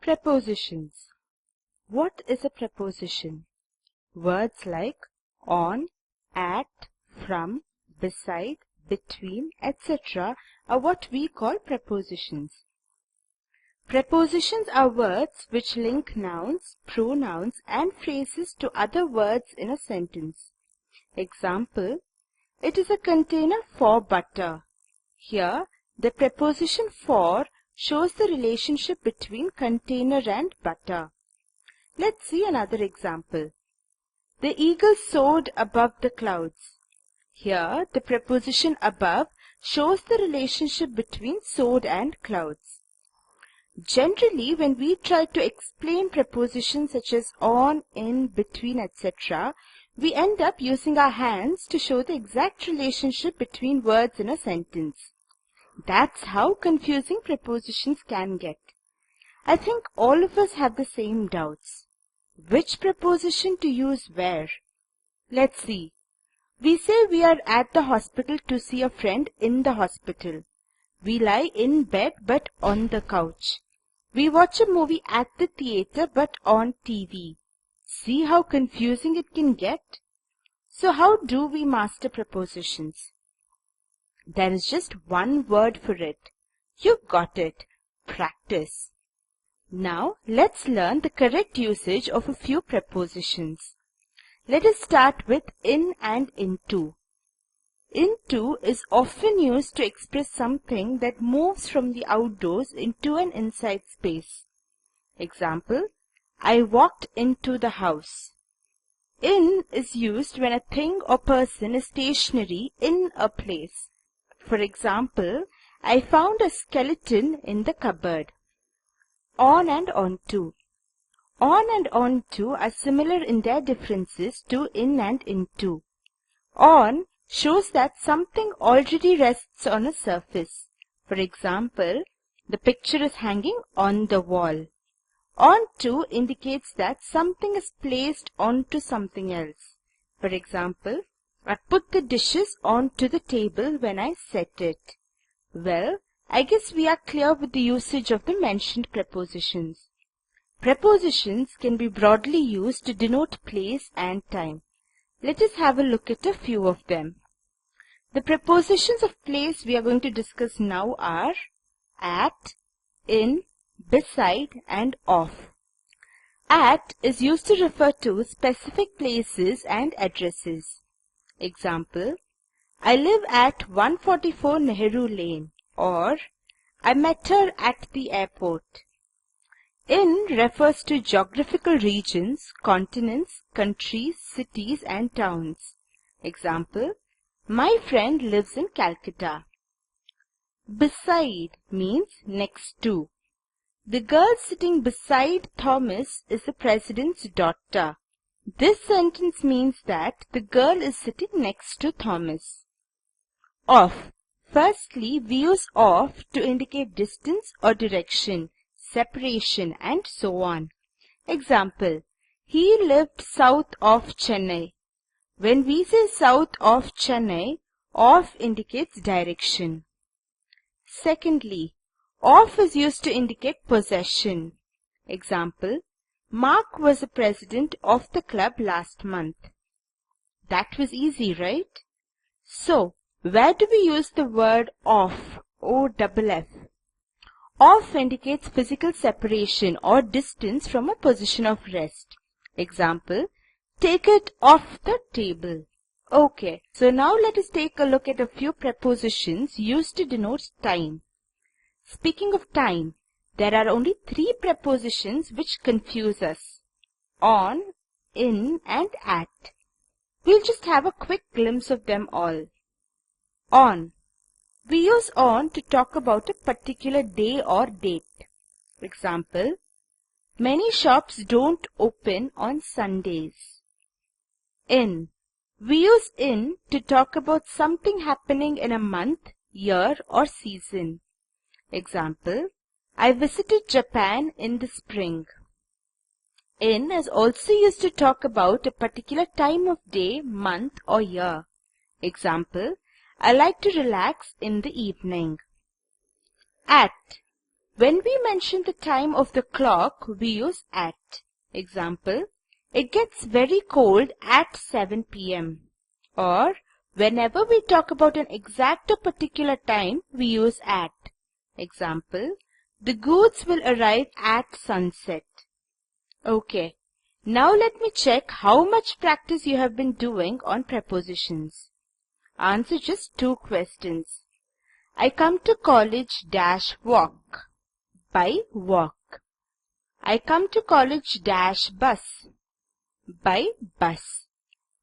Prepositions. What is a preposition? Words like on, at, from, beside, between, etc. are what we call prepositions. Prepositions are words which link nouns, pronouns, and phrases to other words in a sentence. Example, it is a container for butter. Here, the preposition for shows the relationship between container and butter. Let's see another example. The eagle soared above the clouds. Here, the preposition above shows the relationship between soared and clouds. Generally, when we try to explain prepositions such as on, in, between, etc., we end up using our hands to show the exact relationship between words in a sentence. That's how confusing prepositions can get. I think all of us have the same doubts. Which preposition to use where? Let's see. We say we are at the hospital to see a friend in the hospital. We lie in bed but on the couch. We watch a movie at the theater but on TV. See how confusing it can get? So how do we master prepositions? There is just one word for it. You got it. Practice. Now let's learn the correct usage of a few prepositions. Let us start with in and into. Into is often used to express something that moves from the outdoors into an inside space. Example, I walked into the house. In is used when a thing or person is stationary in a place. For example, I found a skeleton in the cupboard. On and onto. On and onto are similar in their differences to in and into. On shows that something already rests on a surface. For example, the picture is hanging on the wall. Onto indicates that something is placed onto something else. For example, I put the dishes onto the table when I set it. Well, I guess we are clear with the usage of the mentioned prepositions. Prepositions can be broadly used to denote place and time. Let us have a look at a few of them. The prepositions of place we are going to discuss now are at, in, beside, and of. At is used to refer to specific places and addresses. Example, I live at 144 Nehru Lane, or I met her at the airport. In refers to geographical regions, continents, countries, cities, and towns. Example, my friend lives in Calcutta. Beside means next to. The girl sitting beside Thomas is the president's daughter. This sentence means that the girl is sitting next to Thomas. Of. Firstly, we use of to indicate distance or direction, separation, and so on. Example, he lived south of Chennai. When we say south of Chennai, of indicates direction. Secondly, of is used to indicate possession. Example, Mark was the president of the club last month. That was easy, right? So, where do we use the word of, O-double-F? Of indicates physical separation or distance from a position of rest. Example, take it off the table. Okay, so now let us take a look at a few prepositions used to denote time. Speaking of time, there are only three prepositions which confuse us: on, in, and at. We'll just have a quick glimpse of them all. On. We use on to talk about a particular day or date. Example, many shops don't open on Sundays. In. We use in to talk about something happening in a month, year, or season. Example, I visited Japan in the spring. In is also used to talk about a particular time of day, month, or year. Example, I like to relax in the evening. At. When we mention the time of the clock, we use at. Example, it gets very cold at 7 p.m. Or, whenever we talk about an exact or particular time, we use at. Example, the goods will arrive at sunset. Okay, now let me check how much practice you have been doing on prepositions. Answer just 2 questions. I come to college dash walk. By walk. I come to college dash bus. By bus.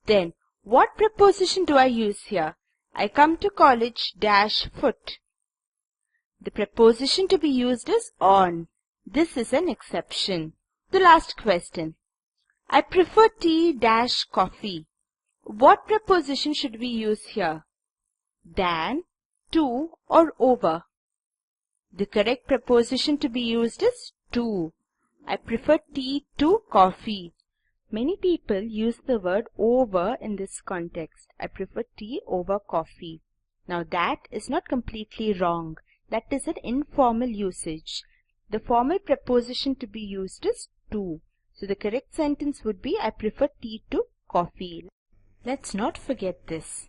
Then, what preposition do I use here? I come to college dash foot. The preposition to be used is on. This is an exception. The last question. I prefer tea dash coffee. What preposition should we use here? Than, to, or over? The correct preposition to be used is to. I prefer tea to coffee. Many people use the word over in this context. I prefer tea over coffee. Now that is not completely wrong. That is an informal usage. The formal preposition to be used is to. So the correct sentence would be I prefer tea to coffee. Let's not forget this.